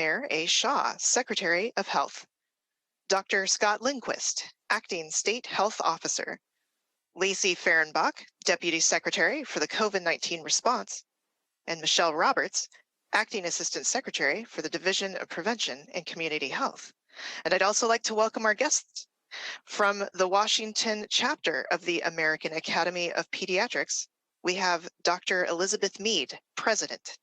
Umair A. Shah, Secretary of Health. Dr. Scott Lindquist, Acting State Health Officer. Lacy Fehrenbach, Deputy Secretary for the COVID-19 Response. And Michele Roberts, Acting Assistant Secretary for the Division of Prevention and Community Health. And I'd also like to welcome our guests. From the Washington chapter of the American Academy of Pediatrics, we have Dr. Elizabeth Meade, President.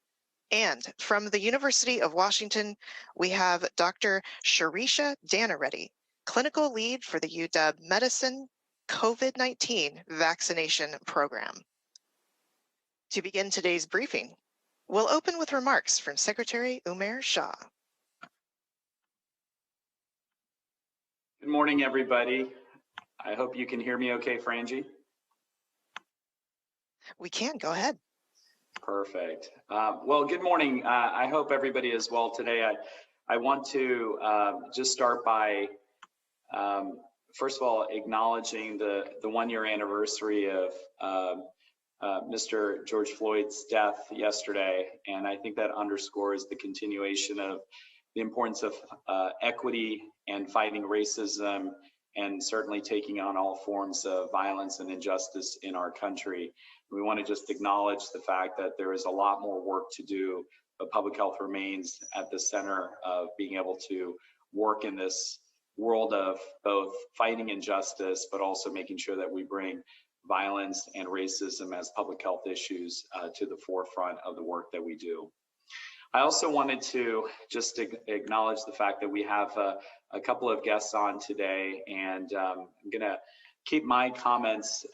And from the University of Washington, we have Dr. Shirisha Danareddy, Clinical Lead for the UW Medicine COVID-19 Vaccination Program. To begin today's briefing, we'll open with remarks from Secretary Umair Shah. Good morning, everybody. I hope you can hear me okay, Frangie. We can, go ahead. Perfect. Well, good morning. I hope everybody is well today. I want to just start by, first of all, acknowledging the 1-year anniversary of Mr. George Floyd's death yesterday. And I think that underscores the continuation of the importance of equity and fighting racism, and certainly taking on all forms of violence and injustice in our country. We want to just acknowledge the fact that there is a lot more work to do, but public health remains at the center of being able to work in this world of both fighting injustice, but also making sure that we bring violence and racism as public health issues to the forefront of the work that we do. I also wanted to just acknowledge the fact that we have a couple of guests on today, and I'm going to keep my comments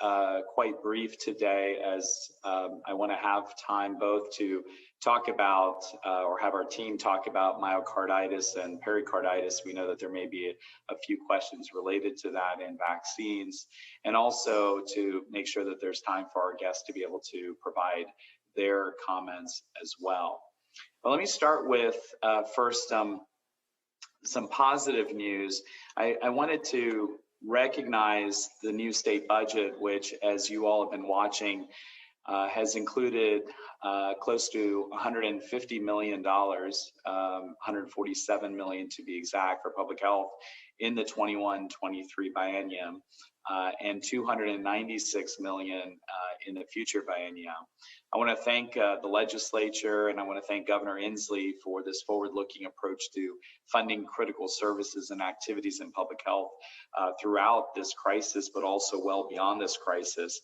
quite brief today, as I want to have time both to talk about or have our team talk about myocarditis and pericarditis. We know that there may be a few questions related to that in vaccines, and also to make sure that there's time for our guests to be able to provide their comments as well. Well, let me start with first some positive news. I wanted to recognize the new state budget, which, as you all have been watching, has included close to $150 million, $147 million to be exact, for public health in the 21-23 biennium, and $296 million in the future biennium. I want to thank the legislature, and I want to thank Governor Inslee for this forward-looking approach to funding critical services and activities in public health throughout this crisis, but also well beyond this crisis.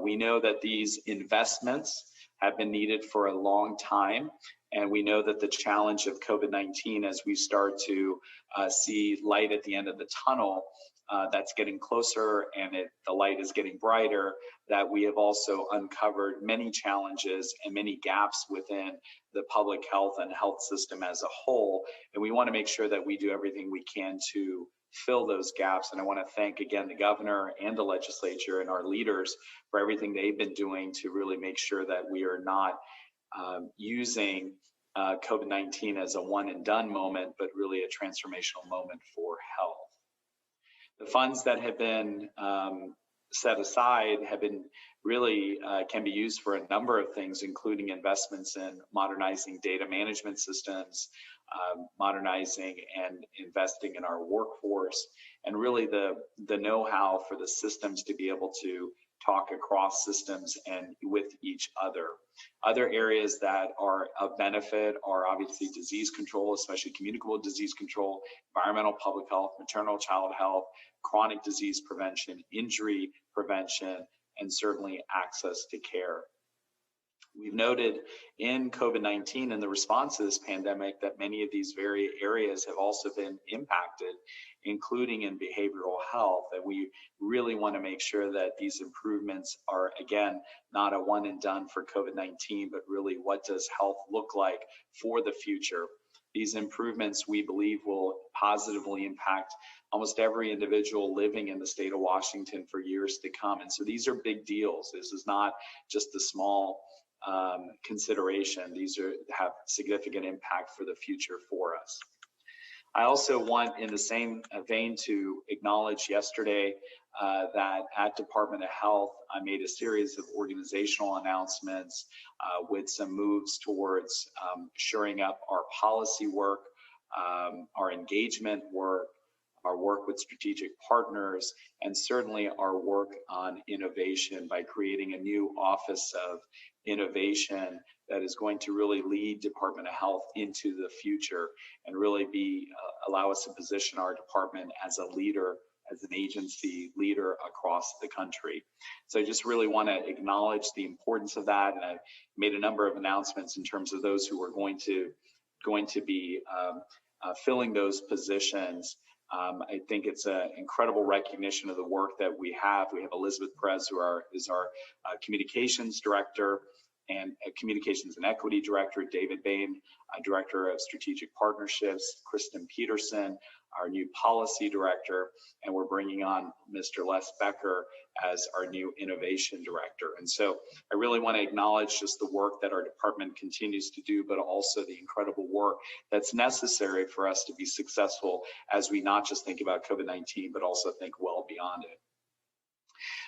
We know that these investments have been needed for a long time, and we know that the challenge of COVID-19, as we start to see light at the end of the tunnel, that's getting closer, and the light is getting brighter, that we have also uncovered many challenges and many gaps within the public health and health system as a whole. And we want to make sure that we do everything we can to fill those gaps. And I want to thank again the governor and the legislature and our leaders for everything they've been doing to really make sure that we are not using COVID-19 as a one and done moment, but really a transformational moment for health. The funds that have been set aside have been really can be used for a number of things, including investments in modernizing data management systems, modernizing and investing in our workforce, and really the know-how for the systems to be able to talk across systems and with each other. Other areas that are of benefit are obviously disease control, especially communicable disease control, environmental public health, maternal child health, chronic disease prevention, injury prevention, and certainly access to care. We've noted in COVID-19 and the response to this pandemic that many of these very areas have also been impacted, including in behavioral health. And we really want to make sure that these improvements are, again, not a one and done for COVID-19, but really what does health look like for the future. These improvements, we believe, will positively impact almost every individual living in the state of Washington for years to come. And so these are big deals. This is not just a small consideration. These have significant impact for the future for us. I also want, in the same vein, to acknowledge yesterday that at Department of Health, I made a series of organizational announcements with some moves towards shoring up our policy work our engagement work, our work with strategic partners, and certainly our work on innovation by creating a new Office of Innovation that is going to really lead Department of Health into the future and really allow us to position our department as a leader, as an agency leader across the country. So I just really want to acknowledge the importance of that, and I've made a number of announcements in terms of those who are going to be filling those positions. I think it's an incredible recognition of the work that we have. We have Elizabeth Perez, who is our communications director and communications and equity director, David Bain, director of strategic partnerships, Kristen Peterson, our new policy director, and we're bringing on Mr. Les Becker as our new innovation director. And so I really want to acknowledge just the work that our department continues to do, but also the incredible work that's necessary for us to be successful as we not just think about COVID-19, but also think well beyond it.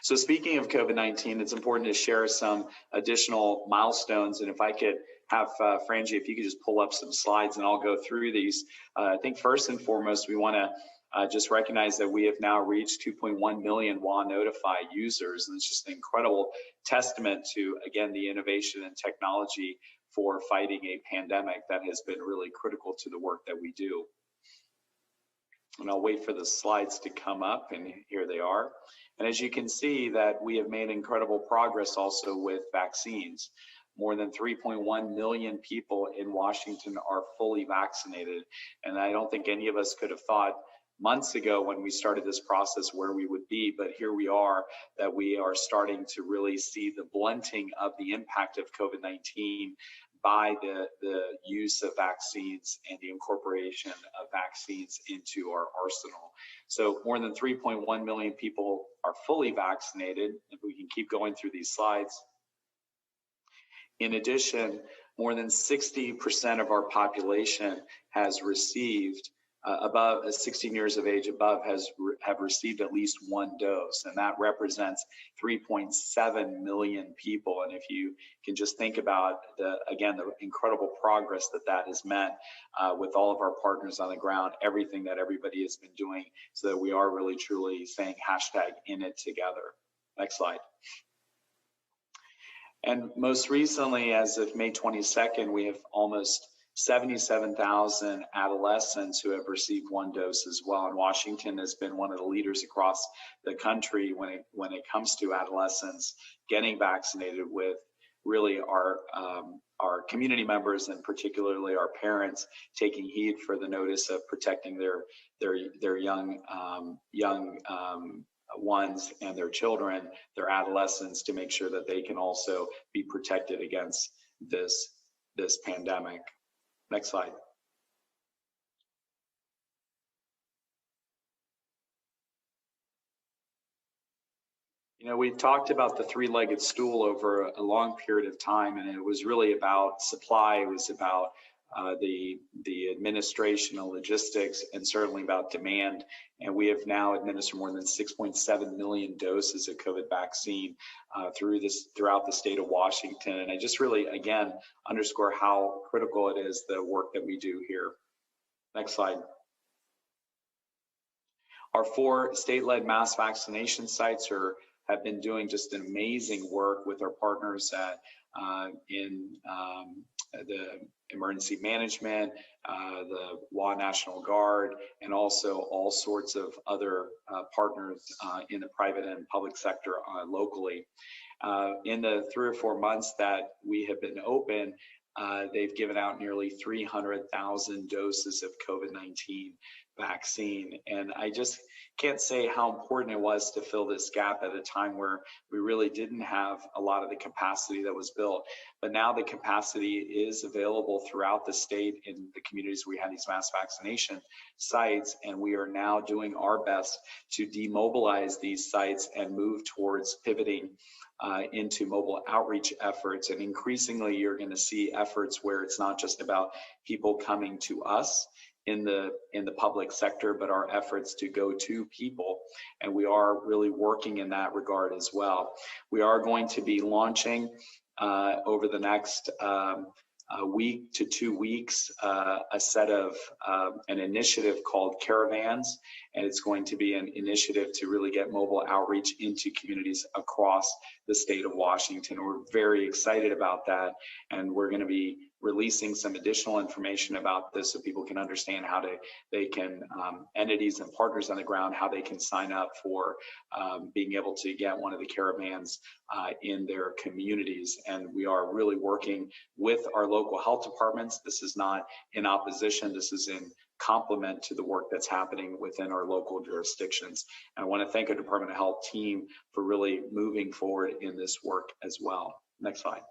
So speaking of COVID-19, it's important to share some additional milestones. And if I could have Frangie, if you could just pull up some slides and I'll go through these. I think first and foremost, we want to just recognize that we have now reached 2.1 million WA notified users. And it's just an incredible testament to, again, the innovation and technology for fighting a pandemic that has been really critical to the work that we do. And I'll wait for the slides to come up, and here they are. And as you can see that we have made incredible progress also with vaccines. More than 3.1 million people in Washington are fully vaccinated. And I don't think any of us could have thought months ago when we started this process where we would be, but here we are, that we are starting to really see the blunting of the impact of COVID-19 by the use of vaccines and the incorporation of vaccines into our arsenal. So more than 3.1 million people are fully vaccinated, if we can keep going through these slides. In addition, more than 60% of our population has received, above 16 years of age above, have received at least one dose, and that represents 3.7 million people. And if you can just think about the incredible progress that has meant with all of our partners on the ground, everything that everybody has been doing, so that we are really truly saying #InItTogether. Next slide. And most recently, as of May 22nd, we have almost 77,000 adolescents who have received one dose as well. And Washington has been one of the leaders across the country when it comes to adolescents getting vaccinated, with really our community members and particularly our parents taking heed for the notice of protecting their young ones and their children, their adolescents, to make sure that they can also be protected against this pandemic. Next slide. You know, we've talked about the three-legged stool over a long period of time, and it was really about supply. It was about the administration and logistics, and certainly about demand. And we have now administered more than 6.7 million doses of COVID vaccine throughout the state of Washington. And I just really, again, underscore how critical it is, the work that we do here. Next slide. Our 4 state-led mass vaccination sites have been doing just an amazing work with our partners in the emergency management, the WA National Guard, and also all sorts of other partners in the private and public sector locally. In the 3 or 4 months that we have been open, they've given out nearly 300,000 doses of COVID-19 vaccine. And I just can't say how important it was to fill this gap at a time where we really didn't have a lot of the capacity that was built. But now the capacity is available throughout the state in the communities where we have these mass vaccination sites, and we are now doing our best to demobilize these sites and move towards pivoting into mobile outreach efforts. And increasingly, you're going to see efforts where it's not just about people coming to us in the public sector, but our efforts to go to people. And we are really working in that regard as well. We are going to be launching over the next a week to 2 weeks, a set of an initiative called Caravans, and it's going to be an initiative to really get mobile outreach into communities across the state of Washington. We're very excited about that, and we're going to be releasing some additional information about this so people can understand how they can, entities and partners on the ground, how they can sign up for being able to get one of the caravans in their communities. And we are really working with our local health departments. This is not in opposition, this is in complement to the work that's happening within our local jurisdictions. And I want to thank our Department of Health team for really moving forward in this work as well. Next slide.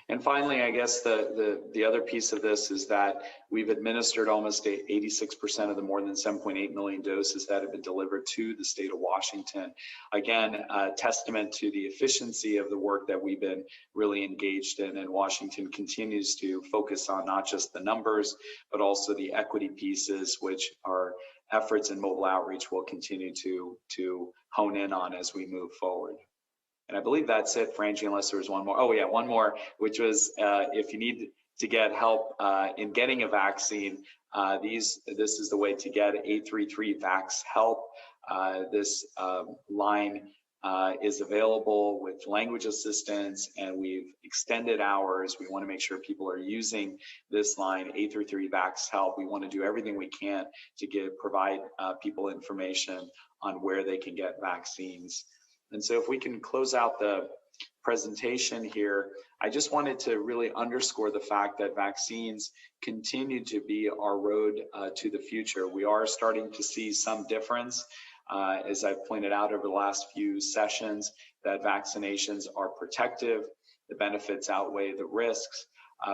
And finally, I guess the other piece of this is that we've administered almost 86% of the more than 7.8 million doses that have been delivered to the state of Washington. Again, a testament to the efficiency of the work that we've been really engaged in, and Washington continues to focus on not just the numbers, but also the equity pieces, which our efforts in mobile outreach will continue to hone in on as we move forward. And I believe that's it for Angie, unless there was one more. Oh yeah, one more, which was if you need to get help in getting a vaccine, this is the way to get 833 Vax Help. This line is available with language assistance, and we've extended hours. We want to make sure people are using this line, 833 Vax Help. We want to do everything we can to provide people information on where they can get vaccines. And so if we can close out the presentation here, I just wanted to really underscore the fact that vaccines continue to be our road to the future. We are starting to see some difference, as I've pointed out over the last few sessions, that vaccinations are protective, the benefits outweigh the risks,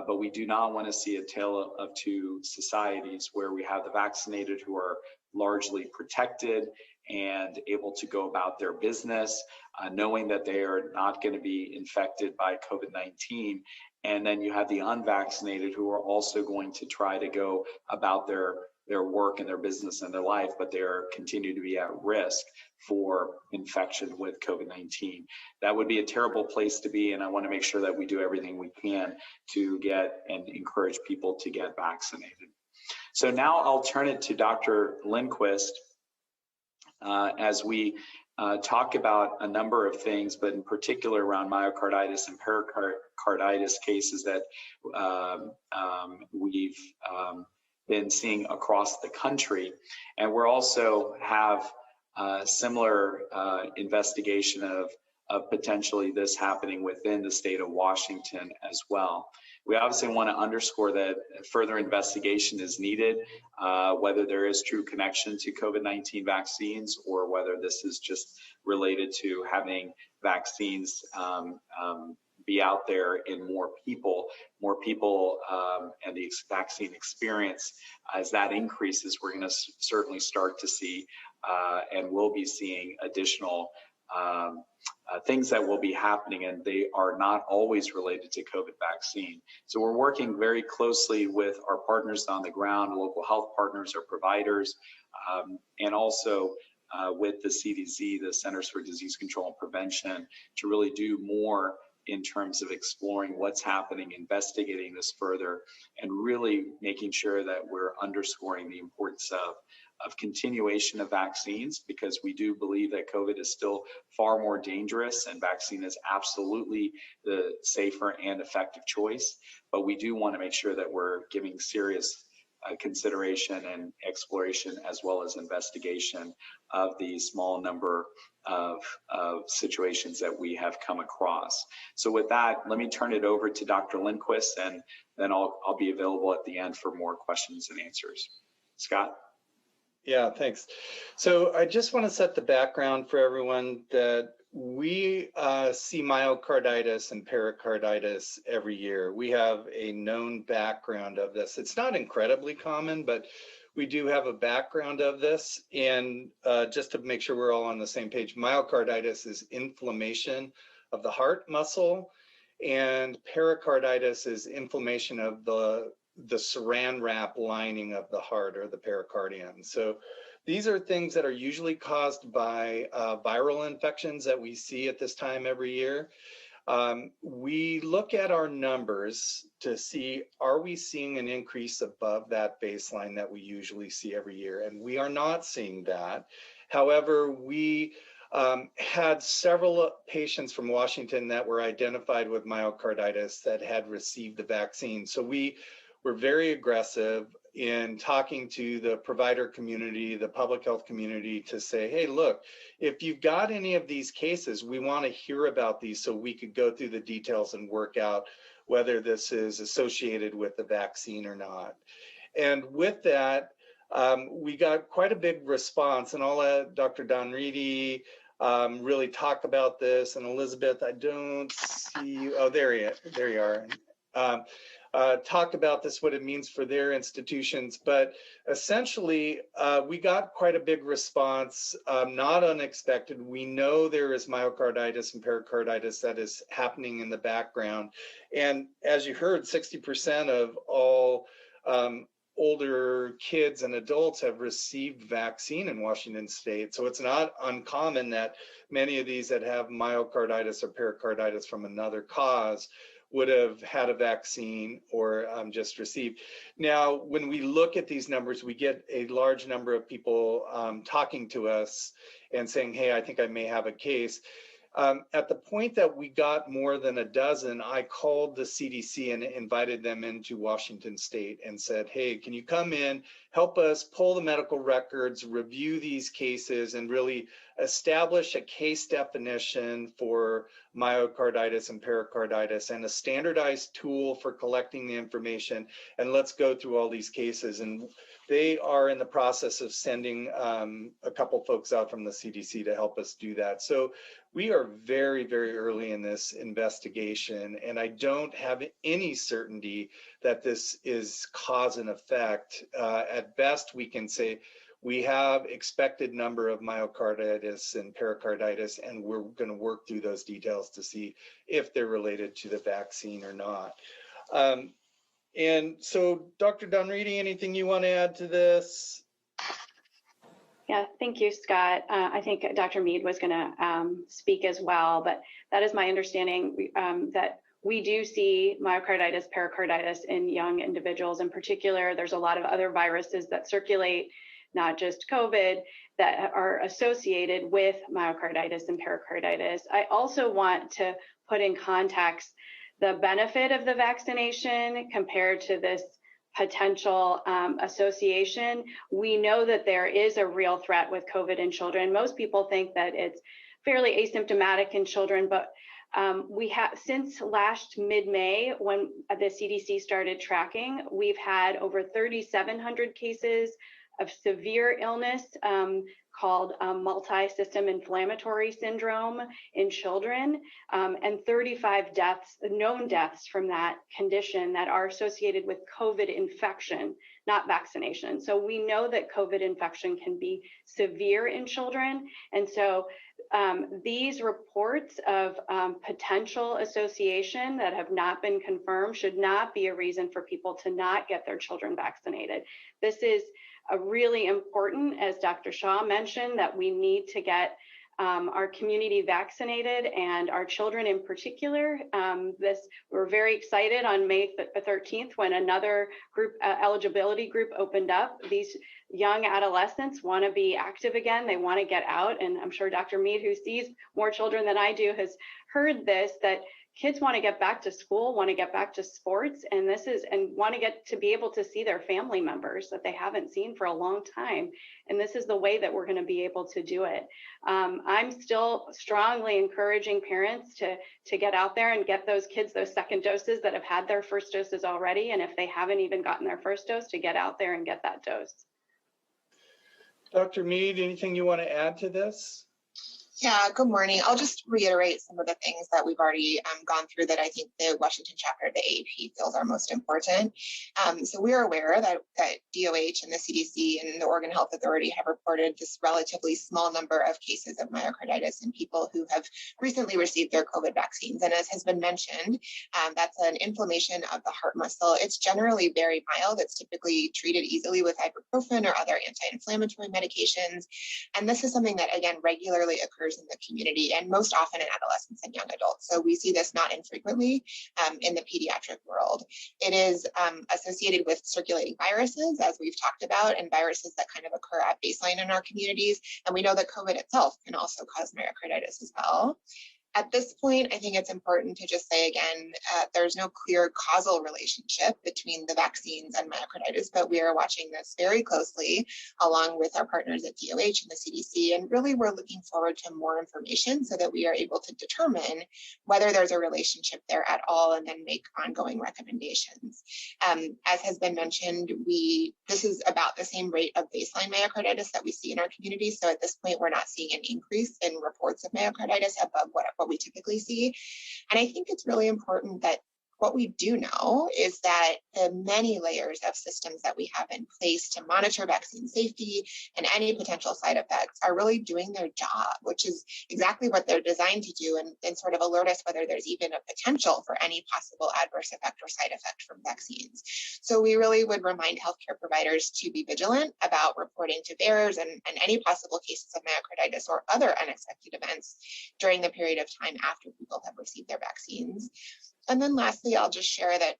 but we do not want to see a tale of two societies where we have the vaccinated who are largely protected and able to go about their business, knowing that they are not going to be infected by COVID-19. And then you have the unvaccinated who are also going to try to go about their work and their business and their life, but they are continue to be at risk for infection with COVID-19. That would be a terrible place to be, and I want to make sure that we do everything we can to get and encourage people to get vaccinated. So now I'll turn it to Dr. Lindquist as we talk about a number of things, but in particular around myocarditis and pericarditis cases that we've been seeing across the country. And we're also have similar investigation of potentially this happening within the state of Washington as well. We obviously want to underscore that further investigation is needed, whether there is true connection to COVID-19 vaccines or whether this is just related to having vaccines be out there in more people, and the vaccine experience. As that increases, we're going to certainly start to see and will be seeing additional things that will be happening, and they are not always related to COVID vaccine. So we're working very closely with our partners on the ground, local health partners, our providers, and also with the CDC, the Centers for Disease Control and Prevention, to really do more in terms of exploring what's happening, investigating this further, and really making sure that we're underscoring the importance of continuation of vaccines, because we do believe that COVID is still far more dangerous and vaccine is absolutely the safer and effective choice. But we do want to make sure that we're giving serious consideration and exploration as well as investigation of the small number of situations that we have come across. So with that, let me turn it over to Dr. Lindquist, and then I'll be available at the end for more questions and answers. Scott? Yeah, thanks. So I just want to set the background for everyone that we see myocarditis and pericarditis every year. We have a known background of this. It's not incredibly common, but we do have a background of this. And just to make sure we're all on the same page, myocarditis is inflammation of the heart muscle, and pericarditis is inflammation of the saran wrap lining of the heart, or the pericardium. So these are things that are usually caused by viral infections that we see at this time every year. We look at our numbers to see, are we seeing an increase above that baseline that we usually see every year? And we are not seeing that. However, we had several patients from Washington that were identified with myocarditis that had received the vaccine. So we were very aggressive in talking to the provider community, the public health community, to say, hey, look, if you've got any of these cases, we want to hear about these so we could go through the details and work out whether this is associated with the vaccine or not. And with that, we got quite a big response, and I'll let Dr. Don Reedy really talk about this. And Elizabeth, I don't see you. Oh, there you are. Talk about this, what it means for their institutions. But essentially, we got quite a big response, not unexpected. We know there is myocarditis and pericarditis that is happening in the background. And as you heard, 60% of all older kids and adults have received vaccine in Washington State. So it's not uncommon that many of these that have myocarditis or pericarditis from another cause would have had a vaccine or just received. Now, when we look at these numbers, we get a large number of people talking to us and saying, hey, I think I may have a case. At the point that we got more than a dozen, I called the CDC and invited them into Washington State and said, hey, can you come in, help us pull the medical records, review these cases, and really establish a case definition for myocarditis and pericarditis and a standardized tool for collecting the information, and let's go through all these cases. And they are in the process of sending a couple folks out from the CDC to help us do that. So we are very, very early in this investigation, and I don't have any certainty that this is cause and effect. At best, we can say we have expected number of myocarditis and pericarditis, and we're going to work through those details to see if they're related to the vaccine or not. And so, Dr. Dunreedy, anything you want to add to this? Yeah, thank you, Scott. I think Dr. Meade was going to speak as well, but that is my understanding that we do see myocarditis, pericarditis in young individuals. In particular, there's a lot of other viruses that circulate, not just COVID, that are associated with myocarditis and pericarditis. I also want to put in context the benefit of the vaccination compared to this potential association. We know that there is a real threat with COVID in children. Most people think that it's fairly asymptomatic in children, but we have, since last mid-May, when the CDC started tracking, we've had over 3,700 cases of severe illness called multi-system inflammatory syndrome in children, and 35 deaths, known deaths from that condition that are associated with COVID infection, not vaccination. So we know that COVID infection can be severe in children. And so these reports of potential association that have not been confirmed should not be a reason for people to not get their children vaccinated. This is really important, as Dr. Shah mentioned, that we need to get our community vaccinated, and our children in particular. We're very excited on May 13th when another group eligibility group opened up. These young adolescents want to be active again. They want to get out, and I'm sure Dr. Meade, who sees more children than I do, has heard this, that kids want to get back to school, want to get back to sports, and want to get to be able to see their family members that they haven't seen for a long time. And this is the way that we're going to be able to do it. I'm still strongly encouraging parents to get out there and get those kids those second doses that have had their first doses already. And if they haven't even gotten their first dose, to get out there and get that dose. Dr. Meade, anything you want to add to this? Yeah, good morning. I'll just reiterate some of the things that we've already gone through that I think the Washington chapter of the AAP feels are most important. So we are aware that DOH and the CDC and the Oregon Health Authority have reported this relatively small number of cases of myocarditis in people who have recently received their COVID vaccines. And as has been mentioned, that's an inflammation of the heart muscle. It's generally very mild. It's typically treated easily with ibuprofen or other anti-inflammatory medications. And this is something that, again, regularly occurs occurs in the community, and most often in adolescents and young adults. So we see this not infrequently in the pediatric world. It is associated with circulating viruses, as we've talked about, and viruses that kind of occur at baseline in our communities. And we know that COVID itself can also cause myocarditis as well. At this point, I think it's important to just say again, there's no clear causal relationship between the vaccines and myocarditis, but we are watching this very closely along with our partners at DOH and the CDC. And really, we're looking forward to more information so that we are able to determine whether there's a relationship there at all and then make ongoing recommendations. As has been mentioned, this is about the same rate of baseline myocarditis that we see in our community. So at this point, we're not seeing an increase in reports of myocarditis above what we typically see. And I think it's really important that what we do know is that the many layers of systems that we have in place to monitor vaccine safety and any potential side effects are really doing their job, which is exactly what they're designed to do, and sort of alert us whether there's even a potential for any possible adverse effect or side effect from vaccines. So we really would remind healthcare providers to be vigilant about reporting to bearers and any possible cases of myocarditis or other unexpected events during the period of time after people have received their vaccines. And then lastly, I'll just share that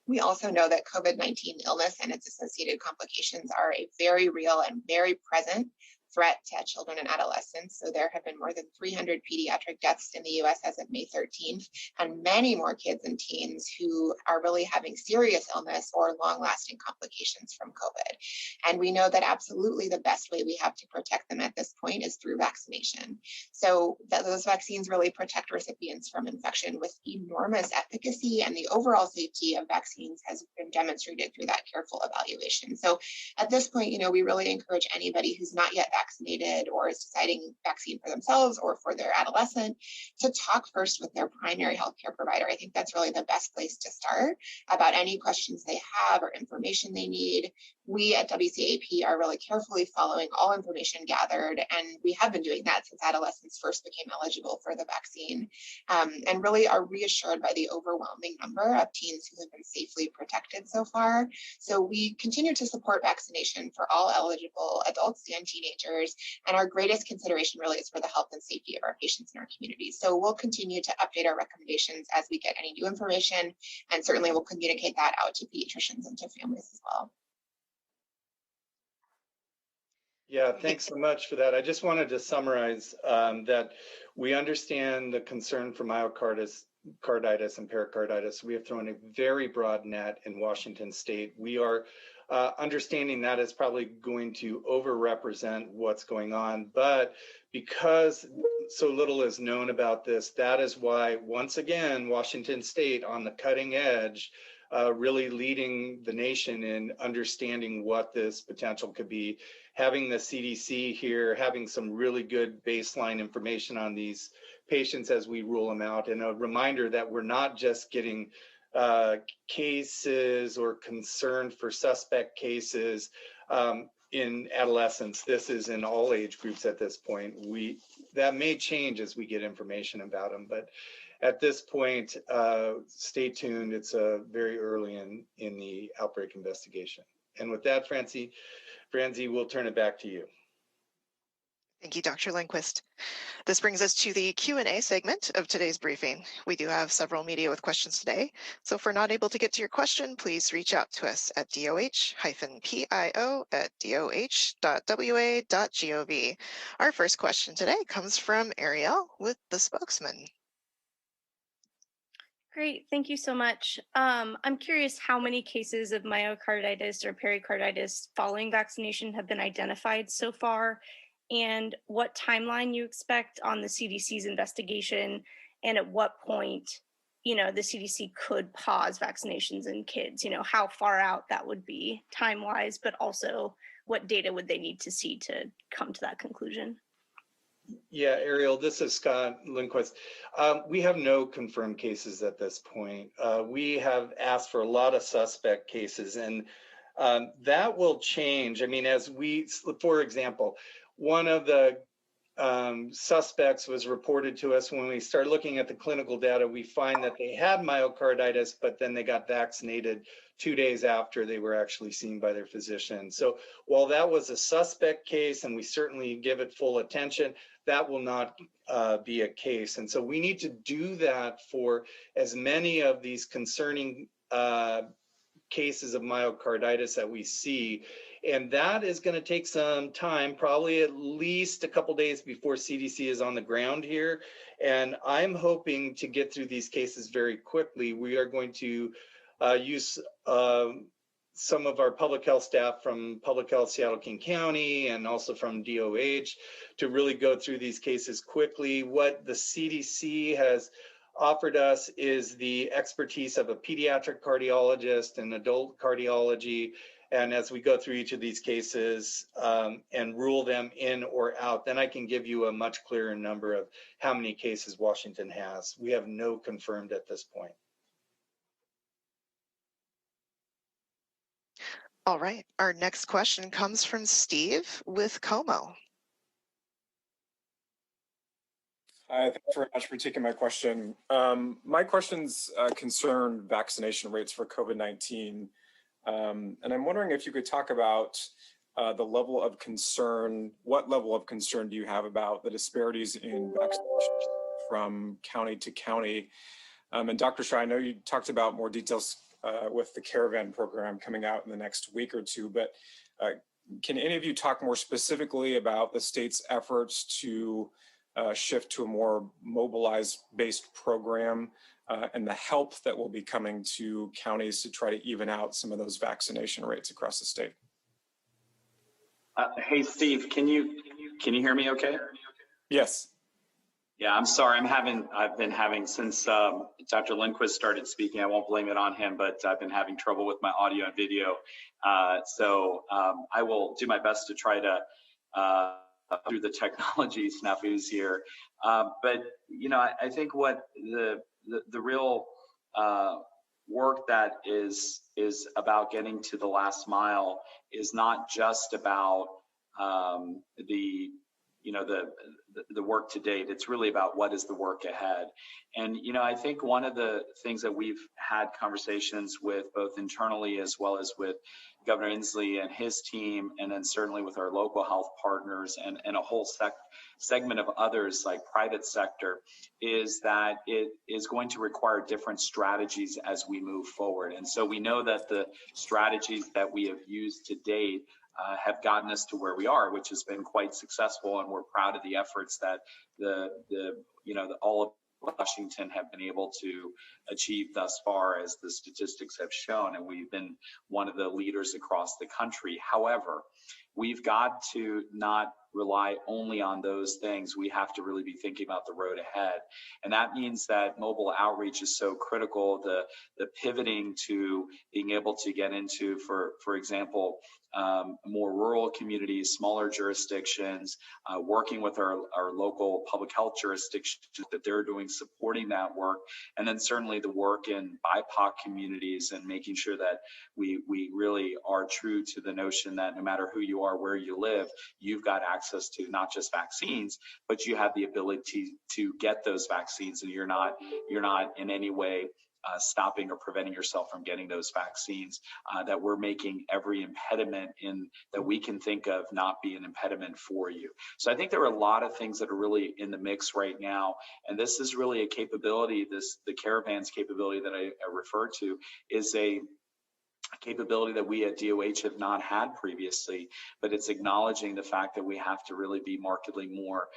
we also know that COVID-19 illness and its associated complications are a very real and very present threat to children and adolescents. So there have been more than 300 pediatric deaths in the US as of May 13th, and many more kids and teens who are really having serious illness or long-lasting complications from COVID. And we know that absolutely the best way we have to protect them at this point is through vaccination. So those vaccines really protect recipients from infection with enormous efficacy, and the overall safety of vaccines has been demonstrated through that careful evaluation. So at this point, we really encourage anybody who's not yet vaccinated or is deciding vaccine for themselves or for their adolescent to talk first with their primary healthcare provider. I think that's really the best place to start about any questions they have or information they need. We at WCAP are really carefully following all information gathered, and we have been doing that since adolescents first became eligible for the vaccine, and really are reassured by the overwhelming number of teens who have been safely protected so far. So we continue to support vaccination for all eligible adults and teenagers, and our greatest consideration really is for the health and safety of our patients in our community. So we'll continue to update our recommendations as we get any new information, and certainly we'll communicate that out to pediatricians and to families as well. Yeah, thanks so much for that. I just wanted to summarize that we understand the concern for myocarditis and pericarditis. We have thrown a very broad net in Washington State. We are understanding that is probably going to overrepresent what's going on, but because so little is known about this, that is why, once again, Washington State on the cutting edge, really leading the nation in understanding what this potential could be. Having the CDC here, having some really good baseline information on these patients as we rule them out, and a reminder that we're not just getting cases or concern for suspect cases in adolescents. This is in all age groups at this point. That may change as we get information about them, but at this point, stay tuned. It's very early in the outbreak investigation. And with that, Francie, we'll turn it back to you. Thank you, Dr. Lindquist. This brings us to the Q&A segment of today's briefing. We do have several media with questions today, so if we're not able to get to your question, please reach out to us at doh-pio@doh.wa.gov. Our first question today comes from Ariel with the Spokesman. Great, thank you so much. I'm curious how many cases of myocarditis or pericarditis following vaccination have been identified so far, and what timeline you expect on the CDC's investigation, and at what point, the CDC could pause vaccinations in kids, how far out that would be time-wise, but also what data would they need to see to come to that conclusion? Yeah, Ariel, this is Scott Lindquist. We have no confirmed cases at this point. We have asked for a lot of suspect cases, and that will change. I mean, for example, one of the suspects was reported to us when we start looking at the clinical data. We find that they had myocarditis, but then they got vaccinated 2 days after they were actually seen by their physician. So while that was a suspect case and we certainly give it full attention, that will not be a case. And so we need to do that for as many of these concerning cases of myocarditis that we see. And that is going to take some time, probably at least a couple days before CDC is on the ground here. And I'm hoping to get through these cases very quickly. We are going to use some of our public health staff from Public Health Seattle King County and also from DOH to really go through these cases quickly. What the CDC has offered us is the expertise of a pediatric cardiologist and adult cardiology. And as we go through each of these cases and rule them in or out, then I can give you a much clearer number of how many cases Washington has. We have no confirmed at this point. All right, our next question comes from Steve with Como. Hi, thanks very much for taking my question. My questions concern vaccination rates for COVID-19. And I'm wondering if you could talk about the level of concern, what level of concern do you have about the disparities in vaccination from county to county? And Dr. Shah, I know you talked about more details with the Caravan program coming out in the next week or two, but can any of you talk more specifically about the state's efforts to shift to a more mobilized based program and the help that will be coming to counties to try to even out some of those vaccination rates across the state? Hey, Steve, can you hear me okay? Yes. Yeah, I'm sorry. I've been having since Dr. Lindquist started speaking. I won't blame it on him, but I've been having trouble with my audio and video. So I will do my best to try to through the technology snafus here. But you know, I think what the real work that is about getting to the last mile is not just about the work to date. It's really about what is the work ahead. And you know, I think one of the things that we've had conversations with both internally as well as with Governor Inslee and his team, and then certainly with our local health partners and a whole segment of others like private sector, is that it is going to require different strategies as we move forward. And so we know that the strategies that we have used to date have gotten us to where we are, which has been quite successful, and we're proud of the efforts that all of Washington have been able to achieve thus far, as the statistics have shown, and we've been one of the leaders across the country. However, we've got to not rely only on those things. We have to really be thinking about the road ahead. And that means that mobile outreach is so critical, the pivoting to being able to get into, for example, more rural communities, smaller jurisdictions, working with our local public health jurisdictions that they're doing, supporting that work. And then certainly the work in BIPOC communities and making sure that we really are true to the notion that no matter who you are, where you live, you've got access to not just vaccines, but you have the ability to get those vaccines, and you're not in any way stopping or preventing yourself from getting those vaccines, that we're making every impediment that we can think of not be an impediment for you. So I think there are a lot of things that are really in the mix right now. And this is really a capability, the Caravans capability that I refer to is a capability that we at DOH have not had previously, but it's acknowledging the fact that we have to really be markedly more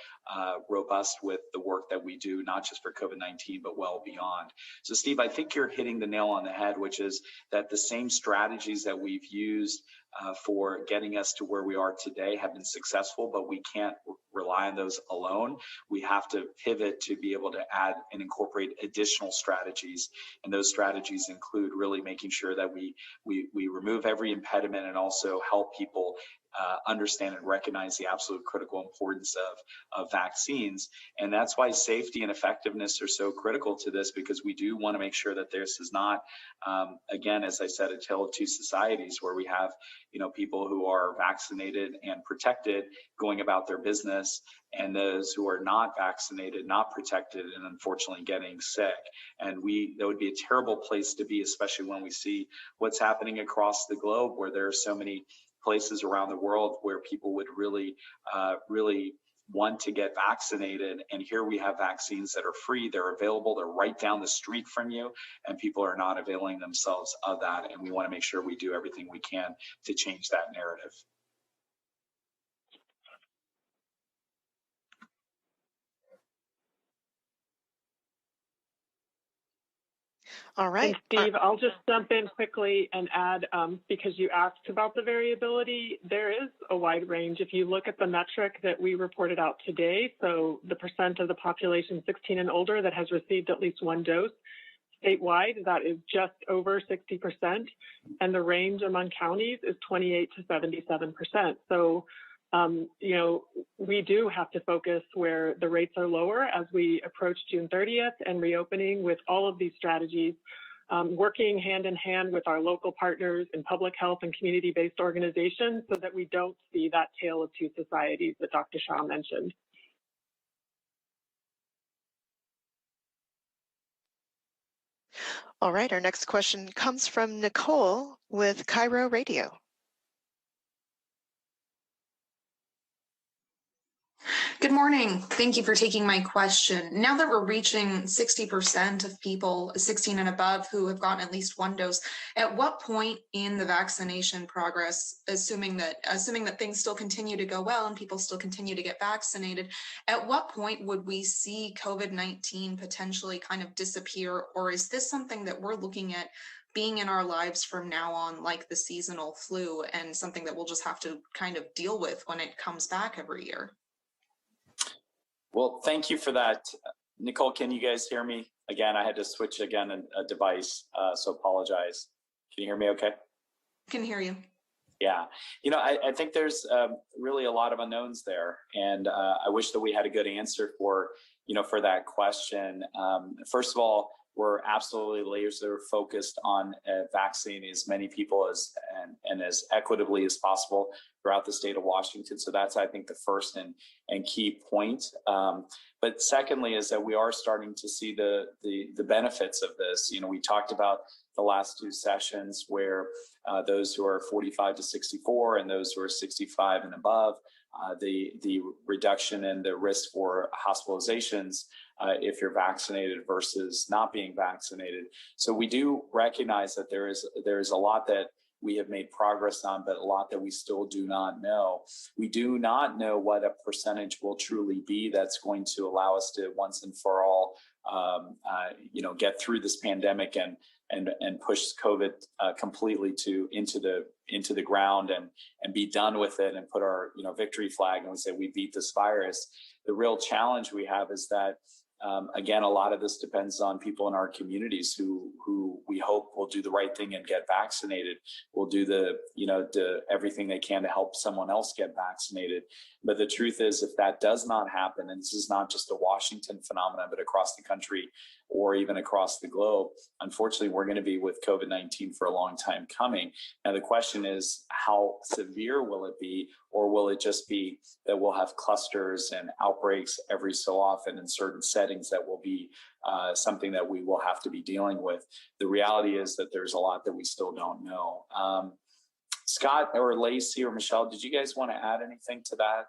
robust with the work that we do, not just for COVID-19, but well beyond. So Steve, I think you're hitting the nail on the head, which is that the same strategies that we've used for getting us to where we are today have been successful, but we can't rely on those alone. We have to pivot to be able to add and incorporate additional strategies. And those strategies include really making sure that we remove every impediment and also help people understand and recognize the absolute critical importance of vaccines. And that's why safety and effectiveness are so critical to this, because we do want to make sure that this is not, again, as I said, a tale of two societies where we have, people who are vaccinated and protected going about their business, and those who are not vaccinated, not protected, and unfortunately getting sick. And that would be a terrible place to be, especially when we see what's happening across the globe, where there are so many places around the world where people would really want to get vaccinated. And here we have vaccines that are free, they're available, they're right down the street from you, and people are not availing themselves of that. And we want to make sure we do everything we can to change that narrative. All right. And Steve, I'll just jump in quickly and add, because you asked about the variability, there is a wide range. If you look at the metric that we reported out today, so the percent of the population 16 and older that has received at least one dose, statewide, that is just over 60%, and the range among counties is 28 to 77%. So, you know, we do have to focus where the rates are lower as we approach June 30th and reopening with all of these strategies, working hand in hand with our local partners in public health and community-based organizations so that we don't see that tale of two societies that Dr. Shah mentioned. All right, our next question comes from Nicole with Cairo Radio. Good morning. Thank you for taking my question. Now that we're reaching 60% of people 16 and above who have gotten at least one dose, at what point in the vaccination progress, assuming that things still continue to go well and people still continue to get vaccinated, at what point would we see COVID-19 potentially kind of disappear? Or is this something that we're looking at being in our lives from now on, like the seasonal flu, and something that we'll just have to kind of deal with when it comes back every year? Well, thank you for that. Nicole, can you guys hear me? Again, I had to switch again a device, so apologize. Can you hear me okay? I can hear you. Yeah, you know, I think there's really a lot of unknowns there, and I wish that we had a good answer for that question. First of all, we're absolutely laser focused on vaccinating as many people and as equitably as possible throughout the state of Washington. So that's, I think, the first and key point. But secondly, is that we are starting to see the benefits of this. You know, we talked about the last two sessions where those who are 45 to 64 and those who are 65 and above, the reduction in the risk for hospitalizations if you're vaccinated versus not being vaccinated. So we do recognize that there is a lot that we have made progress on, but a lot that we still do not know. We do not know what a percentage will truly be that's going to allow us to once and for all, get through this pandemic and push COVID completely into the ground and be done with it and put our victory flag and we say we beat this virus. The real challenge we have is that again, a lot of this depends on people in our communities who we hope will do the right thing and get vaccinated. Will do everything they can to help someone else get vaccinated. But the truth is, if that does not happen, and this is not just a Washington phenomenon, but across the country or even across the globe, unfortunately, we're going to be with COVID-19 for a long time coming. Now, the question is, how severe will it be? Or will it just be that we'll have clusters and outbreaks every so often in certain settings that will be something that we will have to be dealing with? The reality is that there's a lot that we still don't know. Scott or Lacy or Michele, did you guys want to add anything to that?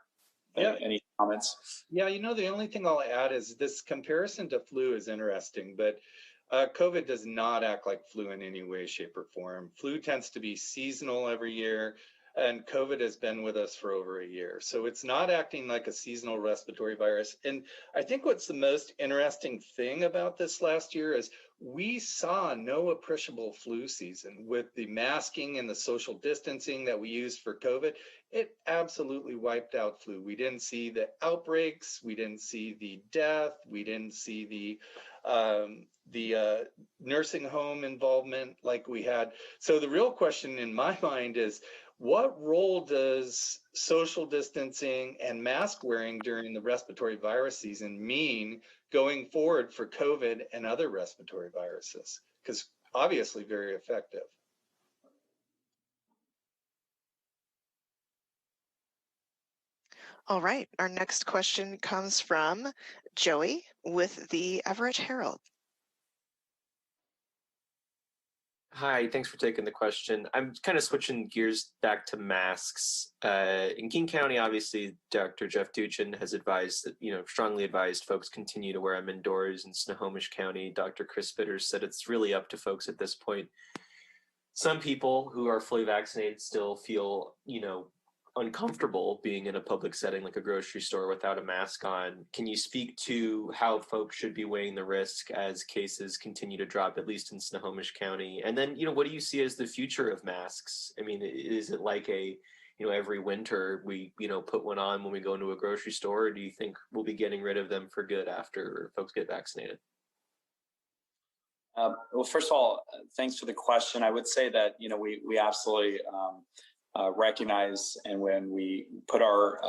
Yeah. Any comments? Yeah, the only thing I'll add is this comparison to flu is interesting, but COVID does not act like flu in any way, shape, or form. Flu tends to be seasonal every year, and COVID has been with us for over a year. So it's not acting like a seasonal respiratory virus. And I think what's the most interesting thing about this last year is we saw no appreciable flu season with the masking and the social distancing that we used for COVID. It absolutely wiped out flu. We didn't see the outbreaks. We didn't see the death. We didn't see the nursing home involvement like we had. So the real question in my mind is, what role does social distancing and mask wearing during the respiratory virus season mean going forward for COVID and other respiratory viruses? Because obviously very effective. All right, our next question comes from Joey with the Everett Herald. Hi, thanks for taking the question. I'm kind of switching gears back to masks. In King County, obviously, Dr. Jeff Duchin has advised that, strongly advised folks continue to wear them indoors. In Snohomish County, Dr. Chris Bitters said it's really up to folks at this point. Some people who are fully vaccinated still feel, uncomfortable being in a public setting like a grocery store without a mask on. Can you speak to how folks should be weighing the risk as cases continue to drop, at least in Snohomish County? And then, what do you see as the future of masks? I mean, is it like every winter we, put one on when we go into a grocery store, or do you think we'll be getting rid of them for good after folks get vaccinated? Well, first of all, thanks for the question. I would say that, we absolutely recognize, and when we put our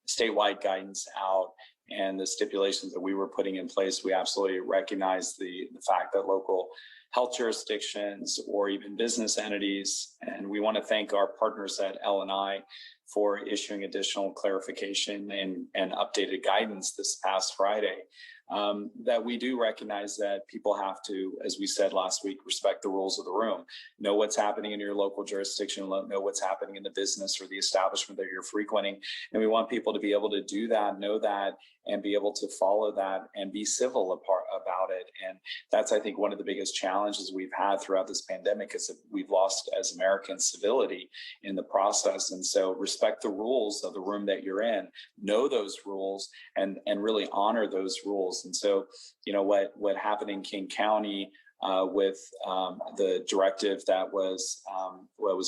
statewide guidance out and the stipulations that we were putting in place, we absolutely recognize the fact that local health jurisdictions or even business entities, and we want to thank our partners at L&I for issuing additional clarification and updated guidance this past Friday. That we do recognize that people have to, as we said last week, respect the rules of the room, know what's happening in your local jurisdiction, know what's happening in the business or the establishment that you're frequenting. And we want people to be able to do that, know that, and be able to follow that and be civil about it. And that's, I think, one of the biggest challenges we've had throughout this pandemic is that we've lost as Americans civility in the process. And so respect the rules of the room that you're in, know those rules, and really honor those rules. And so, what happened in King County with the directive that was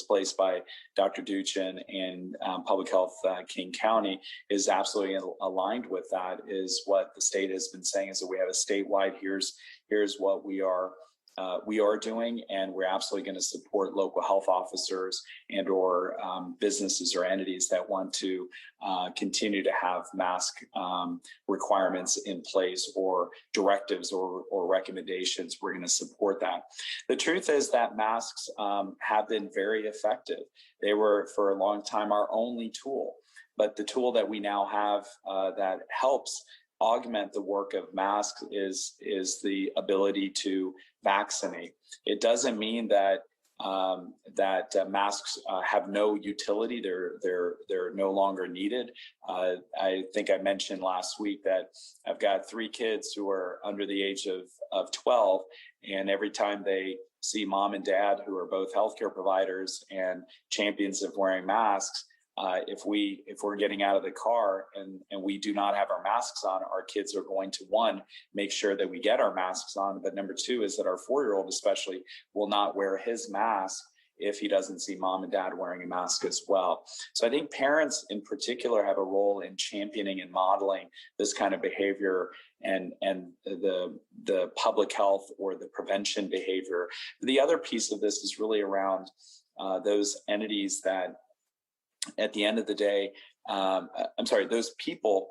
placed by Dr. Duchin and Public Health King County is absolutely aligned with that. Is what the state has been saying is that we have a statewide. Here's what we are doing, and we're absolutely going to support local health officers and or businesses or entities that want to continue to have mask requirements in place or directives or recommendations. We're going to support that. The truth is that masks have been very effective. They were for a long time our only tool, but the tool that we now have that helps augment the work of masks is the ability to vaccinate. It doesn't mean that masks have no utility. They're no longer needed. I think I mentioned last week that I've got 3 kids who are under the age of 12, and every time they see mom and dad, who are both healthcare providers and champions of wearing masks, if we're getting out of the car and we do not have our masks on, our kids are going to, one, make sure that we get our masks on. But number 2 is that our 4-year-old especially will not wear his mask if he doesn't see mom and dad wearing a mask as well. So I think parents in particular have a role in championing and modeling this kind of behavior and the public health or the prevention behavior. The other piece of this is really around those entities that, at the end of the day, those people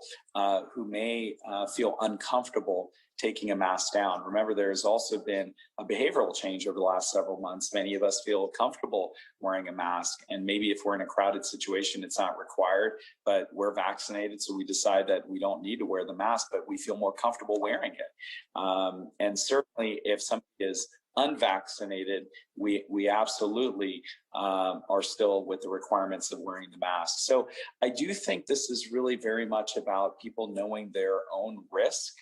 who may feel uncomfortable taking a mask down. Remember, there's also been a behavioral change over the last several months. Many of us feel comfortable wearing a mask, and maybe if we're in a crowded situation, it's not required, but we're vaccinated, so we decide that we don't need to wear the mask, but we feel more comfortable wearing it. And certainly if somebody is unvaccinated, we absolutely are still with the requirements of wearing the mask. So I do think this is really very much about people knowing their own risk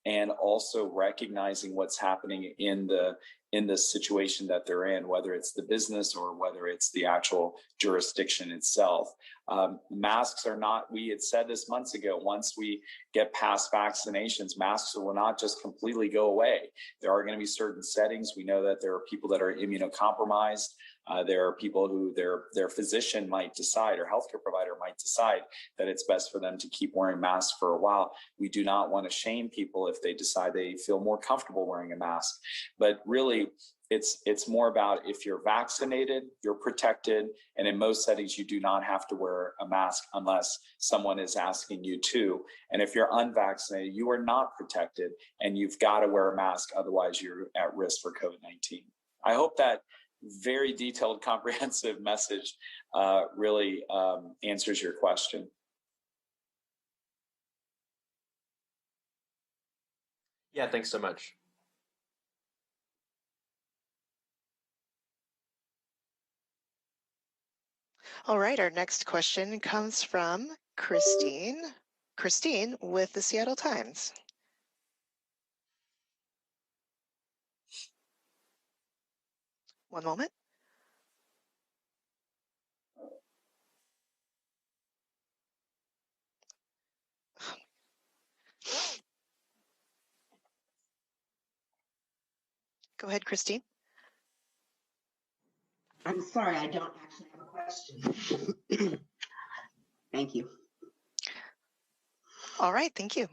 and also recognizing what's happening in the situation that they're in, whether it's the business or whether it's the actual jurisdiction itself. Masks are not, we had said this months ago, once we get past vaccinations, masks will not just completely go away. There are going to be certain settings. We know that there are people that are immunocompromised. There are people who their physician might decide or healthcare provider might decide that it's best for them to keep wearing masks for a while. We do not want to shame people if they decide they feel more comfortable wearing a mask. But really, it's more about if you're vaccinated, you're protected, and in most settings, you do not have to wear a mask unless someone is asking you to. And if you're unvaccinated, you are not protected, and you've got to wear a mask, otherwise you're at risk for COVID-19. I hope that very detailed, comprehensive message really answers your question. Yeah, thanks so much. All right, our next question comes from Christine. Christine with the Seattle Times. One moment. Go ahead, Christine. I'm sorry, I don't actually have a question. Thank you. All right, thank you.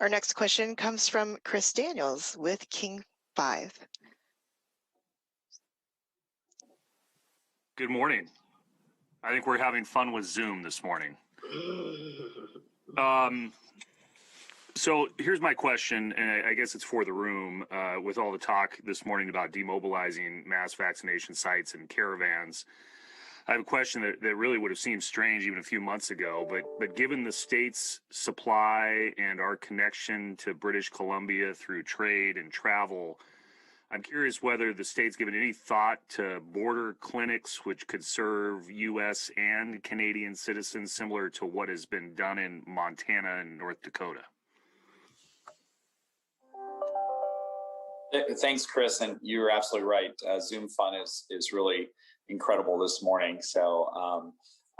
Our next question comes from Chris Daniels with King 5. Good morning. I think we're having fun with Zoom this morning. So here's my question, and I guess it's for the room. With all the talk this morning about demobilizing mass vaccination sites and caravans, I have a question that really would have seemed strange even a few months ago, but given the state's supply and our connection to British Columbia through trade and travel, I'm curious whether the state's given any thought to border clinics which could serve U.S. and Canadian citizens, similar to what has been done in Montana and North Dakota. Thanks, Chris, and you're absolutely right. Zoom fun is really incredible this morning. So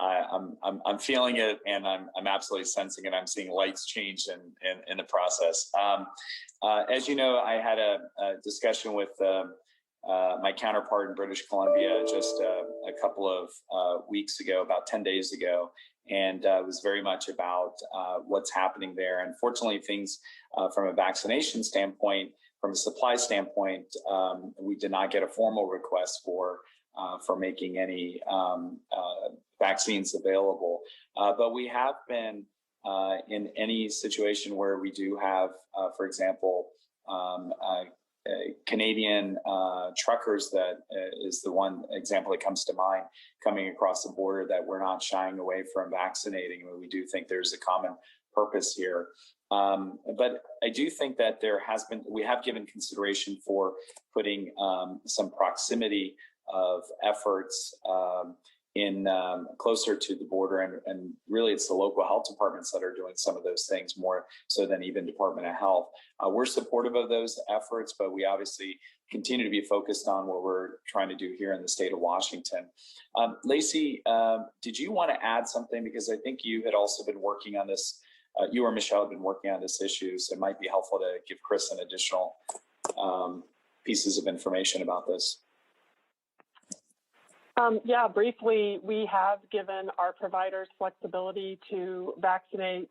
I'm feeling it, and I'm absolutely sensing it. I'm seeing lights change in the process. As you know, I had a discussion with my counterpart in British Columbia just a couple of weeks ago, about 10 days ago, and it was very much about what's happening there. Unfortunately, things from a vaccination standpoint, from a supply standpoint, we did not get a formal request for making any vaccines available. But we have been in any situation where we do have, for example, Canadian truckers, that is the one example that comes to mind, coming across the border, that we're not shying away from vaccinating. I mean, we do think there's a common purpose here. But I do think that we have given consideration for putting some proximity of efforts in closer to the border, and really it's the local health departments that are doing some of those things more so than even Department of Health. We're supportive of those efforts, but we obviously continue to be focused on what we're trying to do here in the state of Washington. Lacy, did you want to add something? Because I think you had also been working on this, you or Michelle have been working on this issue, so it might be helpful to give Chris an additional pieces of information about this. Yeah, briefly, we have given our providers flexibility to vaccinate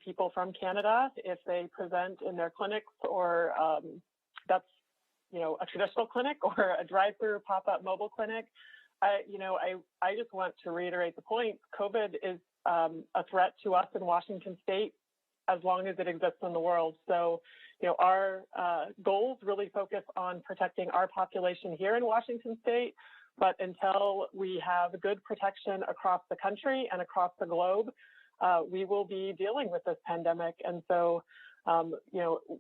people from Canada if they present in their clinics, or that's, a traditional clinic or a drive-through pop-up mobile clinic. I just want to reiterate the point. COVID is a threat to us in Washington State as long as it exists in the world. So, our goals really focus on protecting our population here in Washington State. But until we have good protection across the country and across the globe, we will be dealing with this pandemic. And so,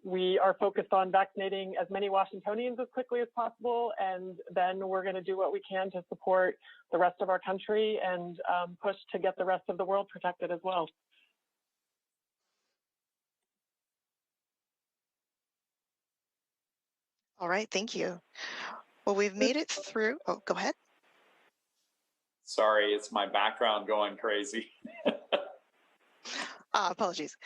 we are focused on vaccinating as many Washingtonians as quickly as possible. And then we're going to do what we can to support the rest of our country and push to get the rest of the world protected as well. All right, thank you. Well, we've made it through. Oh, go ahead. Sorry, it's my background going crazy. Apologies.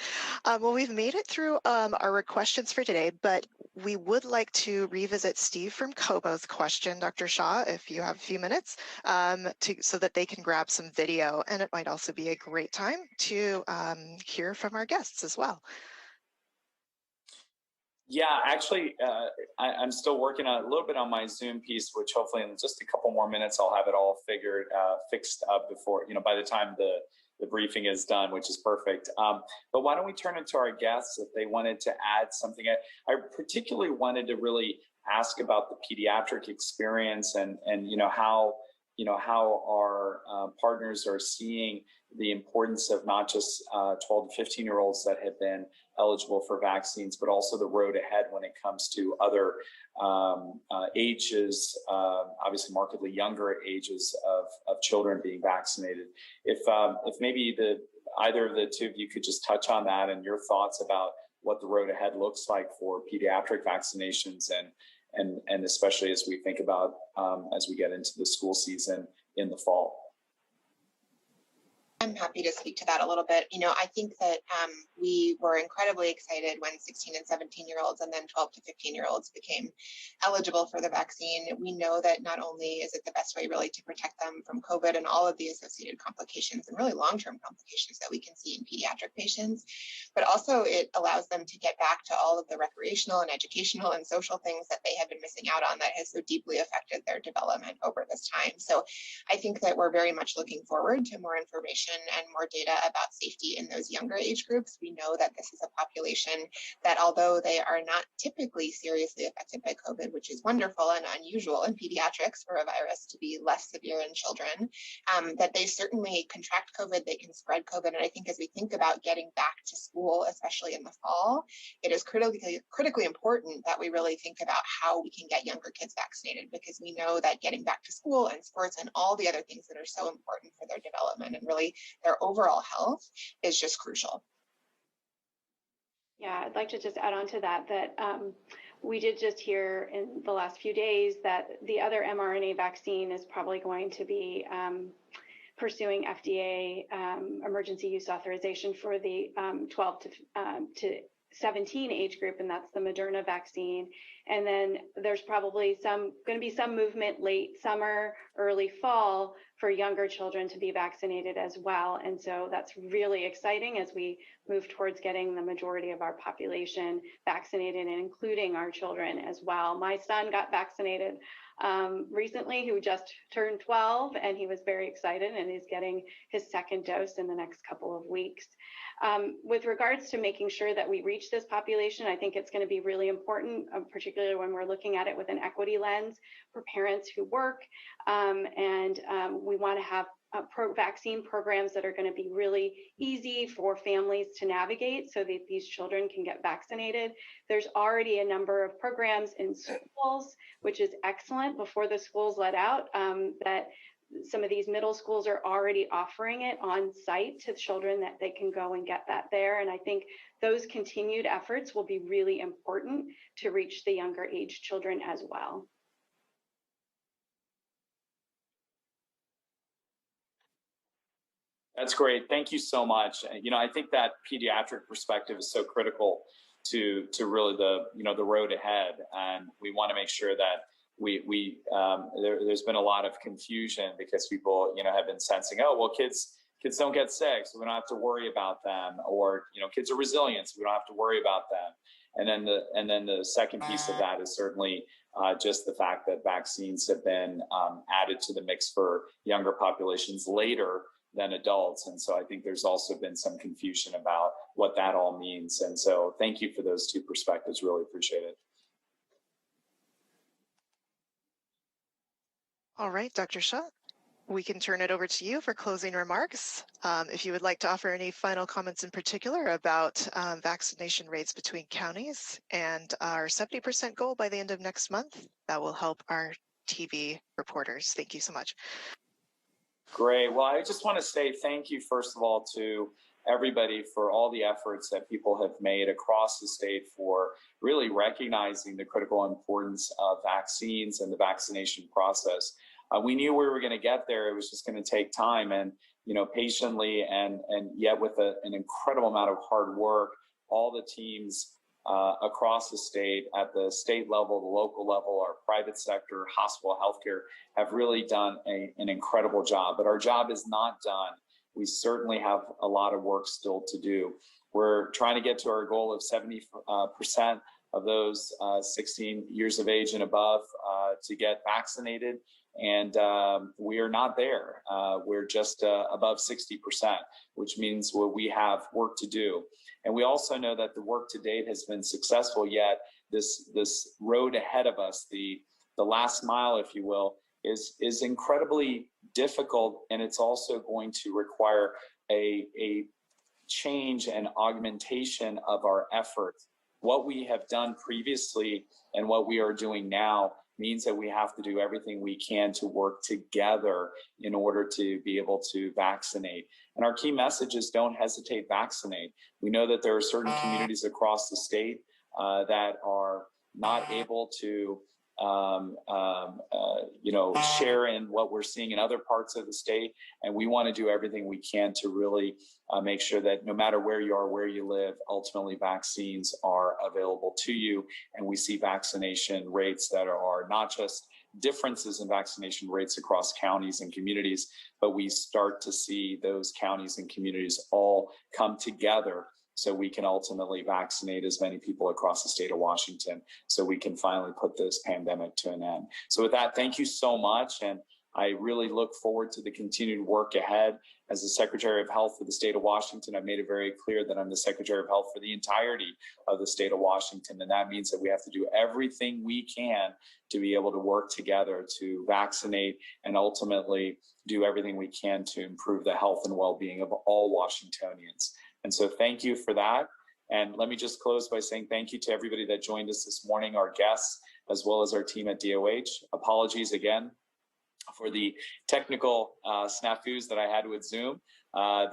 Well, we've made it through our questions for today, but we would like to revisit Steve from Cobo's question, Dr. Shah, if you have a few minutes, so that they can grab some video. And it might also be a great time to hear from our guests as well. Yeah, actually, I'm still working on a little bit on my Zoom piece, which hopefully in just a couple more minutes, I'll have it all fixed up before, by the time the briefing is done, which is perfect. But why don't we turn it to our guests if they wanted to add something. I particularly wanted to really ask about the pediatric experience and how our partners are seeing the importance of not just 12 to 15-year-olds that have been eligible for vaccines, but also the road ahead when it comes to other ages, obviously markedly younger ages of children being vaccinated. If maybe either of the two of you could just touch on that and your thoughts about what the road ahead looks like for pediatric vaccinations and especially as we think about as we get into the school season in the fall. I'm happy to speak to that a little bit. I think that we were incredibly excited when 16 and 17-year-olds and then 12 to 15-year-olds became eligible for the vaccine. We know that not only is it the best way really to protect them from COVID and all of the associated complications and really long-term complications that we can see in pediatric patients, but also it allows them to get back to all of the recreational and educational and social things that they have been missing out on that has so deeply affected their development over this time. So I think that we're very much looking forward to more information and more data about safety in those younger age groups. We know that this is a population that, although they are not typically seriously affected by COVID, which is wonderful and unusual in pediatrics for a virus to be less severe in children, that they certainly contract COVID, they can spread COVID. And I think as we think about getting back to school, especially in the fall, it is critically important that we really think about how we can get younger kids vaccinated, because we know that getting back to school and sports and all the other things that are so important for their development and really their overall health is just crucial. Yeah, I'd like to just add on to that, we did just hear in the last few days that the other mRNA vaccine is probably going to be pursuing FDA emergency use authorization for the 12 to 17 age group, and that's the Moderna vaccine. And then there's probably going to be some movement late summer, early fall for younger children to be vaccinated as well. And so that's really exciting as we move towards getting the majority of our population vaccinated, and including our children as well. My son got vaccinated recently, who just turned 12, and he was very excited and is getting his second dose in the next couple of weeks. With regards to making sure that we reach this population, I think it's going to be really important, particularly when we're looking at it with an equity lens for parents who work, and we want to have vaccine programs that are going to be really easy for families to navigate so that these children can get vaccinated. There's already a number of programs in schools, which is excellent, before the schools let out, that some of these middle schools are already offering it on site to children that they can go and get that there. And I think those continued efforts will be really important to reach the younger age children as well. That's great. Thank you so much. I think that pediatric perspective is so critical to really the road ahead, and we want to make sure that there's been a lot of confusion because people have been sensing, oh well, kids don't get sick, so we don't have to worry about them, or kids are resilient, so we don't have to worry about them. And then the second piece of that is certainly just the fact that vaccines have been added to the mix for younger populations later than adults. And so I think there's also been some confusion about what that all means. And so thank you for those two perspectives. Really appreciate it. All right, Dr. Shah, we can turn it over to you for closing remarks. If you would like to offer any final comments in particular about vaccination rates between counties and our 70% goal by the end of next month, that will help our TV reporters. Thank you so much. Great. Well, I just want to say thank you, first of all, to everybody for all the efforts that people have made across the state for really recognizing the critical importance of vaccines and the vaccination process. We knew we were going to get there. It was just going to take time, and patiently, and yet with an incredible amount of hard work, all the teams across the state, at the state level, the local level, our private sector, hospital, healthcare, have really done an incredible job. But our job is not done. We certainly have a lot of work still to do. We're trying to get to our goal of 70% of those 16 years of age and above to get vaccinated. And we are not there. We're just above 60%, which means we have work to do. And we also know that the work to date has been successful, yet this road ahead of us, the last mile, if you will, is incredibly difficult. And it's also going to require a change and augmentation of our efforts what we have done previously and what we are doing now means that we have to do everything we can to work together in order to be able to vaccinate. And our key message is don't hesitate, vaccinate. We know that there are certain communities across the state that are not able to share in what we're seeing in other parts of the state. And we want to do everything we can to really make sure that no matter where you are, where you live, ultimately vaccines are available to you. And we see vaccination rates that are not just differences in vaccination rates across counties and communities, but we start to see those counties and communities all come together so we can ultimately vaccinate as many people across the state of Washington so we can finally put this pandemic to an end. So with that, thank you so much. And I really look forward to the continued work ahead. As the Secretary of Health for the state of Washington, I've made it very clear that I'm the Secretary of Health for the entirety of the state of Washington. And that means that we have to do everything we can to be able to work together to vaccinate and ultimately do everything we can to improve the health and well-being of all Washingtonians. And so thank you for that. And let me just close by saying thank you to everybody that joined us this morning, our guests, as well as our team at DOH. Apologies again for the technical snafus that I had with Zoom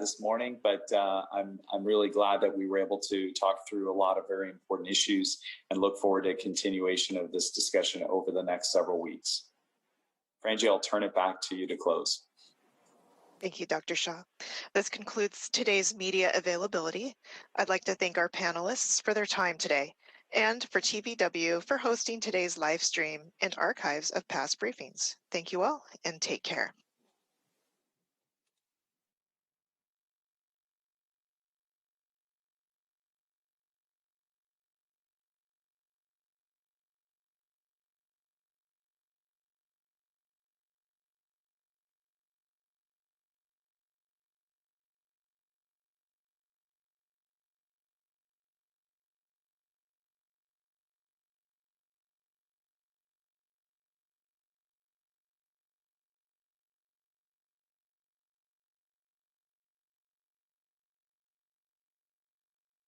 this morning, but I'm really glad that we were able to talk through a lot of very important issues and look forward to a continuation of this discussion over the next several weeks. Frangie, I'll turn it back to you to close. Thank you, Dr. Shah. This concludes today's media availability. I'd like to thank our panelists for their time today and for TPW for hosting today's live stream and archives of past briefings. Thank you all and take care.